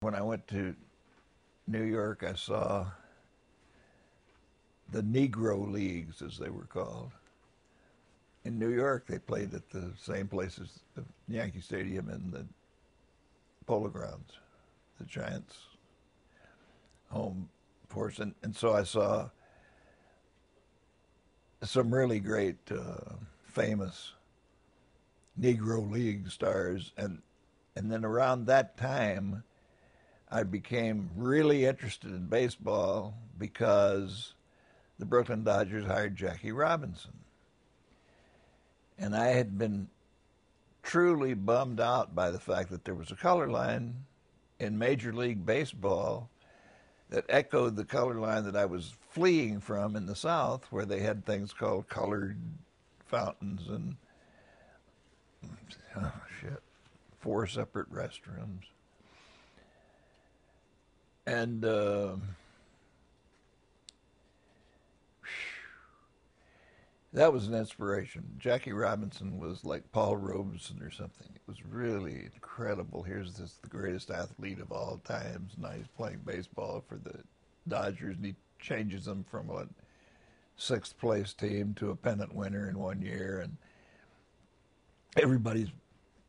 When I went to New York, I saw the Negro Leagues, as they were called. In New York, they played at the same place as the Yankee Stadium and the Polo Grounds, the Giants' home force. And so I saw some really great, famous Negro League stars. And then around that time, I became really interested in baseball because the Brooklyn Dodgers hired Jackie Robinson. And I had been truly bummed out by the fact that there was a color line in Major League Baseball that echoed the color line that I was fleeing from in the South, where they had things called colored fountains and, oh shit, 4 separate restrooms. And that was an inspiration. Jackie Robinson was like Paul Robeson or something. It was really incredible. Here's the greatest athlete of all times. Now he's playing baseball for the Dodgers, and he changes them from a 6th place team to a pennant winner in 1 year. And everybody's,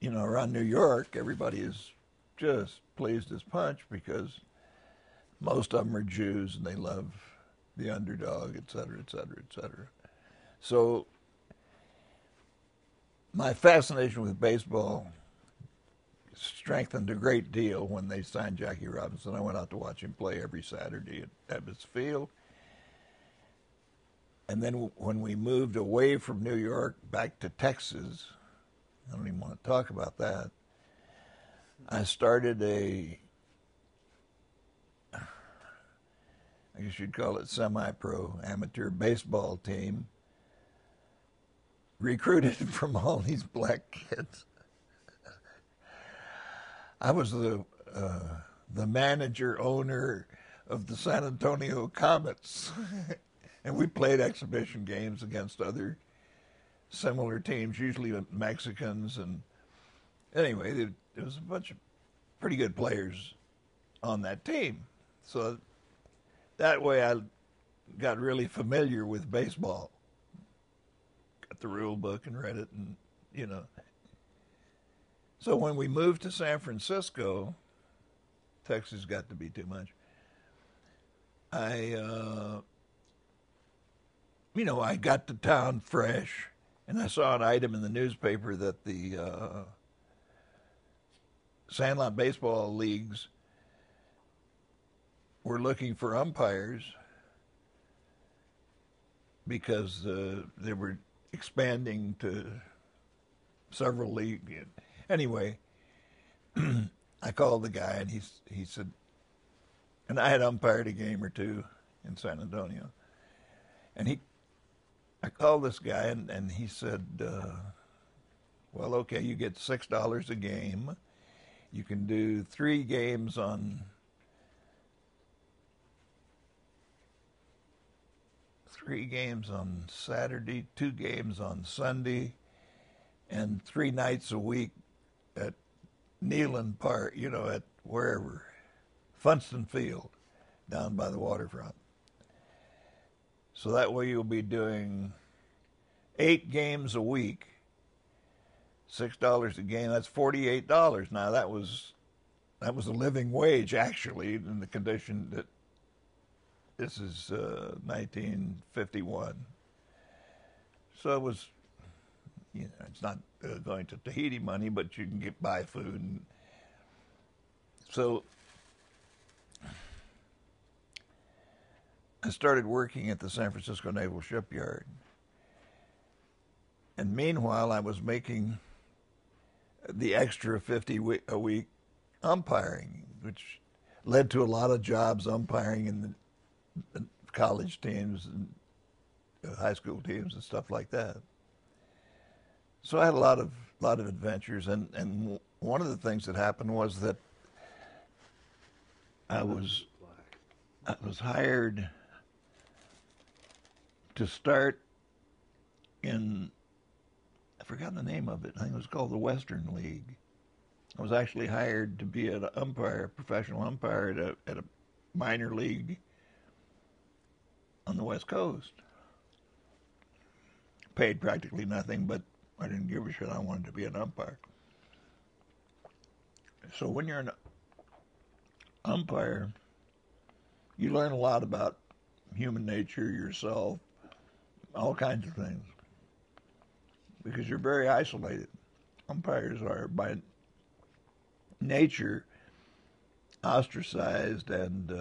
around New York, everybody is just pleased as punch because most of them are Jews and they love the underdog, et cetera, et cetera, et cetera. So my fascination with baseball strengthened a great deal when they signed Jackie Robinson. I went out to watch him play every Saturday at Ebbets Field. And then when we moved away from New York back to Texas, I don't even want to talk about that, I started I guess you'd call it semi-pro amateur baseball team, recruited from all these black kids. I was the manager owner of the San Antonio Comets, and we played exhibition games against other similar teams, usually Mexicans. And anyway, there was a bunch of pretty good players on that team. So that way I got really familiar with baseball. Got the rule book and read it, and So when we moved to San Francisco, Texas got to be too much. I got to town fresh, and I saw an item in the newspaper that the Sandlot baseball leagues were looking for umpires because they were expanding to several leagues. Anyway, I called the guy, and he said, and I had umpired a game or two in San Antonio, and I called this guy, and he said, well, okay, you get $6 a game. You can do 3 games on Saturday, 2 games on Sunday, and 3 nights a week at Neyland Park, at wherever, Funston Field, down by the waterfront. So that way you'll be doing 8 games a week, $6 a game. That's $48. Now that was a living wage, actually, in the condition that this is 1951. So it was, it's not going to Tahiti money, but you can buy food. And so I started working at the San Francisco Naval Shipyard. And meanwhile, I was making the extra 50 a week umpiring, which led to a lot of jobs umpiring in the college teams and high school teams and stuff like that. So I had a lot of adventures, and one of the things that happened was that I was hired to start in, I forgot the name of it. I think it was called the Western League. I was actually hired to be an umpire, a professional umpire at a minor league on the West Coast. Paid practically nothing, but I didn't give a shit. I wanted to be an umpire. So when you're an umpire, you learn a lot about human nature, yourself, all kinds of things, because you're very isolated. Umpires are, by nature, ostracized and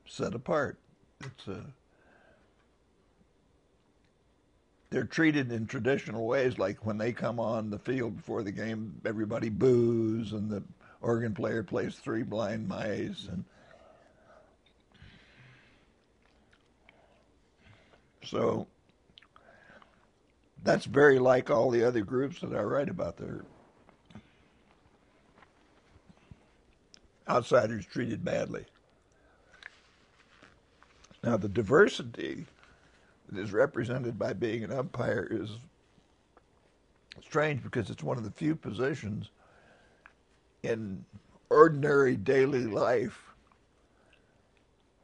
set apart. They're treated in traditional ways, like when they come on the field before the game, everybody boos, and the organ player plays Three Blind Mice, and so that's very like all the other groups that I write about. They're outsiders treated badly. Now, the diversity that is represented by being an umpire is strange, because it's one of the few positions in ordinary daily life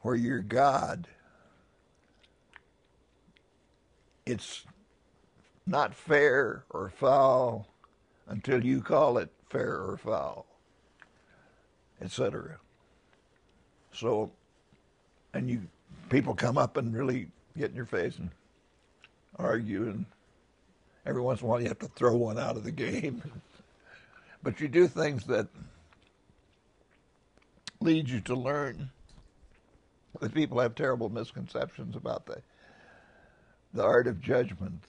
where you're God. It's not fair or foul until you call it fair or foul, etc. So, and people come up and really get in your face and argue, and every once in a while you have to throw one out of the game. But you do things that lead you to learn that people have terrible misconceptions about the art of judgment.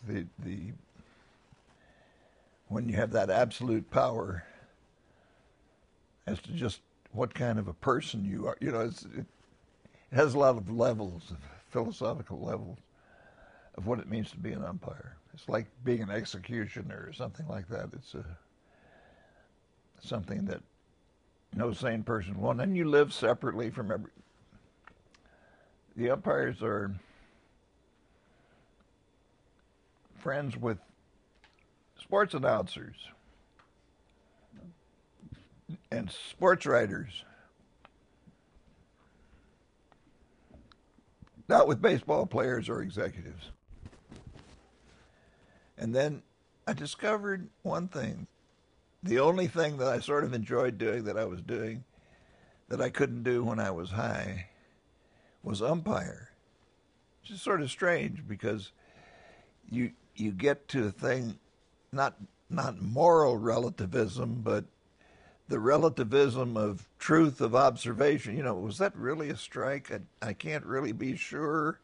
When you have that absolute power as to just what kind of a person you are, it has a lot of levels, philosophical levels, of what it means to be an umpire. It's like being an executioner or something like that. It's something that no sane person will. And you live separately from the umpires are friends with sports announcers and sports writers. Not with baseball players or executives. And then I discovered one thing. The only thing that I sort of enjoyed doing, that I was doing, that I couldn't do when I was high, was umpire. Which is sort of strange, because you get to a thing, not moral relativism, but the relativism of truth of observation. Was that really a strike? I can't really be sure.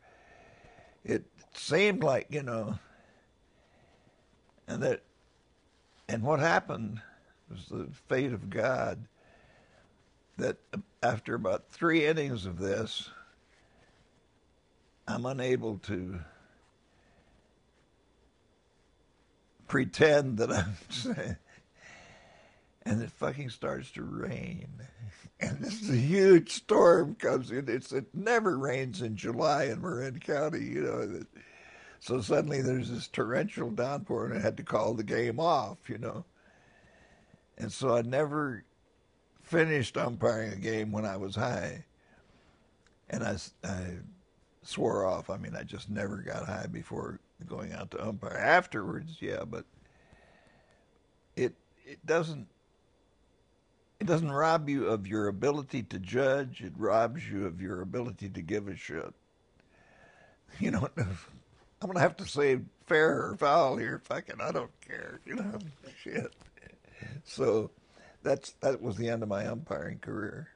It seemed like, and what happened was the fate of God, that after about 3 innings of this, I'm unable to pretend that I'm saying, and it fucking starts to rain. And this huge storm comes in. It never rains in July in Marin County, So suddenly there's this torrential downpour, and I had to call the game off, And so I never finished umpiring a game when I was high. And I swore off. I mean, I just never got high before going out to umpire. Afterwards, yeah, but it doesn't rob you of your ability to judge. It robs you of your ability to give a shit. I'm gonna have to say fair or foul here. Fucking, I don't care. Shit. So that was the end of my umpiring career.